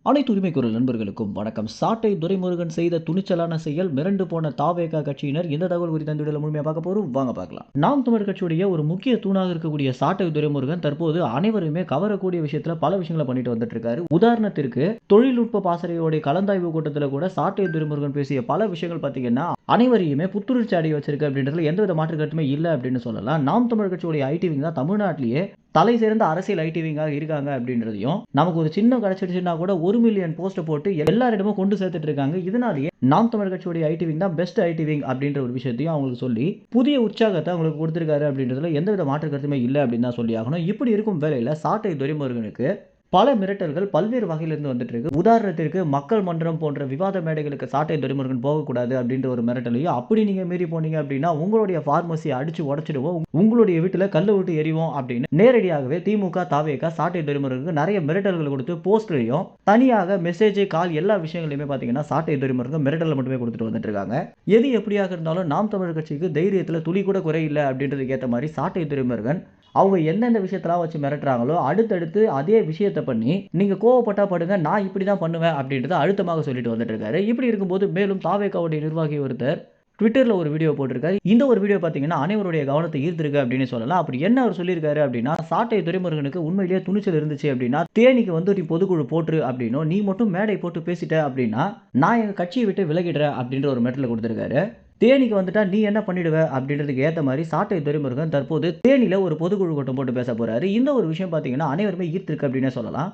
அனைத்து உரிமை குரல் நண்பர்களுக்கும் வணக்கம். சாட்டை துரைமுருகன் செய்த துணிச்சலான செயல், மிரண்டு போன தாவேகா கட்சியினர். இந்த தகவல் குறித்த இந்த வீடியோல முழுமையா பார்க்க போறோம். வாங்க பார்க்கலாம். நாம் தமிழர் கட்சியுடைய ஒரு முக்கிய தூணாக இருக்கக்கூடிய சாட்டை துரைமுருகன் தற்போது அனைவருமே கவரக்கூடிய விஷயத்துல பல விஷயங்களை பண்ணிட்டு வந்துட்டு இருக்காரு. உதாரணத்திற்கு தொழில்நுட்ப பாசறையோட கலந்தாய்வு கூட்டத்தில் கூட சாட்டை துரைமுருகன் பேசிய பல விஷயங்கள் பார்த்தீங்கன்னா அனைவரையுமே புத்துணர்ச்சி அடைய வச்சிருக்கு அப்படின்றதுல எந்தவித மாற்று கருத்துமே இல்லை அப்படின்னு சொல்லலாம். நாம் தமிழர் கட்சியுடைய ஐடி விங் தான் தமிழ்நாட்டிலேயே தலை சிறந்த அரசியல் ஐடி விங்காக இருக்காங்க அப்படின்றதையும், நமக்கு ஒரு சின்னம் கிடைச்சிடுச்சுன்னா கூட 1 மில்லியன் போஸ்ட் போட்டு எல்லாரிடமும் கொண்டு சேர்த்துட்டு இருக்காங்க. இதனாலேயே நாம் தமிழர் கட்சியுடைய ஐடி விங் தான் பெஸ்ட் ஐடி விங் அப்படின்ற ஒரு விஷயத்தையும் அவங்களுக்கு சொல்லி புதிய உற்சாகத்தை அவங்களுக்கு கொடுத்திருக்காரு அப்படின்றதுல எந்தவித மாற்று கருத்துமே இல்லை அப்படின்னு தான் சொல்லி ஆகணும். இப்படி இருக்கும் வேளையில சாட்டை துரைமுருகனுக்கு பல மிரட்டல்கள் பல்வேறு வகையிலிருந்து வந்துட்டு இருக்கு. உதாரணத்திற்கு மக்கள் மன்றம் போன்ற விவாத மேடைகளுக்கு சாட்டை துரைமுருகன் போகக்கூடாது அப்படின்ற ஒரு மிரட்டலையும், அப்படி நீங்க மீறி போனீங்க அப்படின்னா உங்களுடைய பார்மசியை அடிச்சு உடைச்சிடுவோம், உங்களுடைய வீட்டுல கல்ல விட்டு எரிவோம் அப்படின்னு நேரடியாகவே திமுக தாவேகா சாட்டை துரைமுருகனுக்கு நிறைய மிரட்டல்கள் கொடுத்து போஸ்ட்லையும் தனியாக மெசேஜ் கால் எல்லா விஷயங்களையுமே பாத்தீங்கன்னா சாட்டை துரைமுருகன் மிரட்டல் மட்டுமே கொடுத்துட்டு வந்துட்டு இருக்காங்க. எது எப்படியாக இருந்தாலும் நாம் தமிழர் கட்சிக்கு தைரியத்துல துளி கூட குறையில்லை அப்படின்றதுக்கு ஏற்ற மாதிரி சாட்டை துரைமுருகன் அவங்க எந்தெந்த விஷயத்தெல்லாம் வச்சு மிரட்டுறாங்களோ அடுத்தடுத்து அதே விஷயத்தை பண்ணி நீங்க கோவப்பட்டா படுங்க, நான் இப்படி தான் பண்ணுவேன் அப்படின்றத அழுத்தமாக சொல்லிட்டு வந்துட்டு இருக்காரு. இப்படி இருக்கும்போது மேலும் தாவேகாவுடைய நிர்வாகி ஒருத்தர் ட்விட்டர்ல ஒரு வீடியோ போட்டிருக்காரு. இந்த ஒரு வீடியோ பார்த்தீங்கன்னா அனைவருடைய கவனத்தை ஈர்த்திருக்கு அப்படின்னு சொல்லலாம். அப்படி என்ன அவர் சொல்லியிருக்காரு அப்படின்னா, சாட்டை துரைமுருகனுக்கு உண்மையிலேயே துணிச்சல் இருந்துச்சு அப்படின்னா தேனிக்கு வந்து நீ பொதுக்குழு போட்டுரு அப்படின்னும், நீ மட்டும் மேடை போட்டு பேசிட்ட அப்படின்னா நான் எங்க கட்சியை விட்டு விலகிடுறேன் அப்படின்ற ஒரு மெட்டல் கொடுத்திருக்காரு. தேனிக்கு வந்துட்டா நீ என்ன பண்ணிடுவ அப்படின்றதுக்கு ஏற்ற மாதிரி சாட்டை துரைமுருகன் தற்போது தேனியில் ஒரு பொதுக்குழு கூட்டம் போட்டு பேச போறாரு. இந்த ஒரு விஷயம் பார்த்தீங்கன்னா அனைவருமே ஈர்த்திருக்கு அப்படின்னே சொல்லலாம்.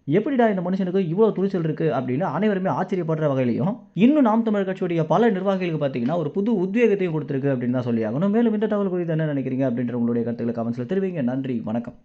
எப்படிடா இந்த மனுஷனுக்கு இவ்வளோ துணிச்சல் இருக்கு அப்படின்னு அனைவருமே ஆச்சரியப்படுற வகையிலையும், இன்னும் நாம் தமிழர் கட்சியுடைய பல நிர்வாகிகளுக்கு பார்த்தீங்கன்னா ஒரு புது உத்வேகத்தையும் கொடுத்திருக்கு அப்படின்னு தான் சொல்லி ஆகணும். மேலும் இந்த தகவல் குறித்து என்ன நினைக்கிறீங்க அப்படின்ற உங்களுடைய கருத்துக்களை கமெண்ட்ஸ்ல தெரிவிங்க. நன்றி, வணக்கம்.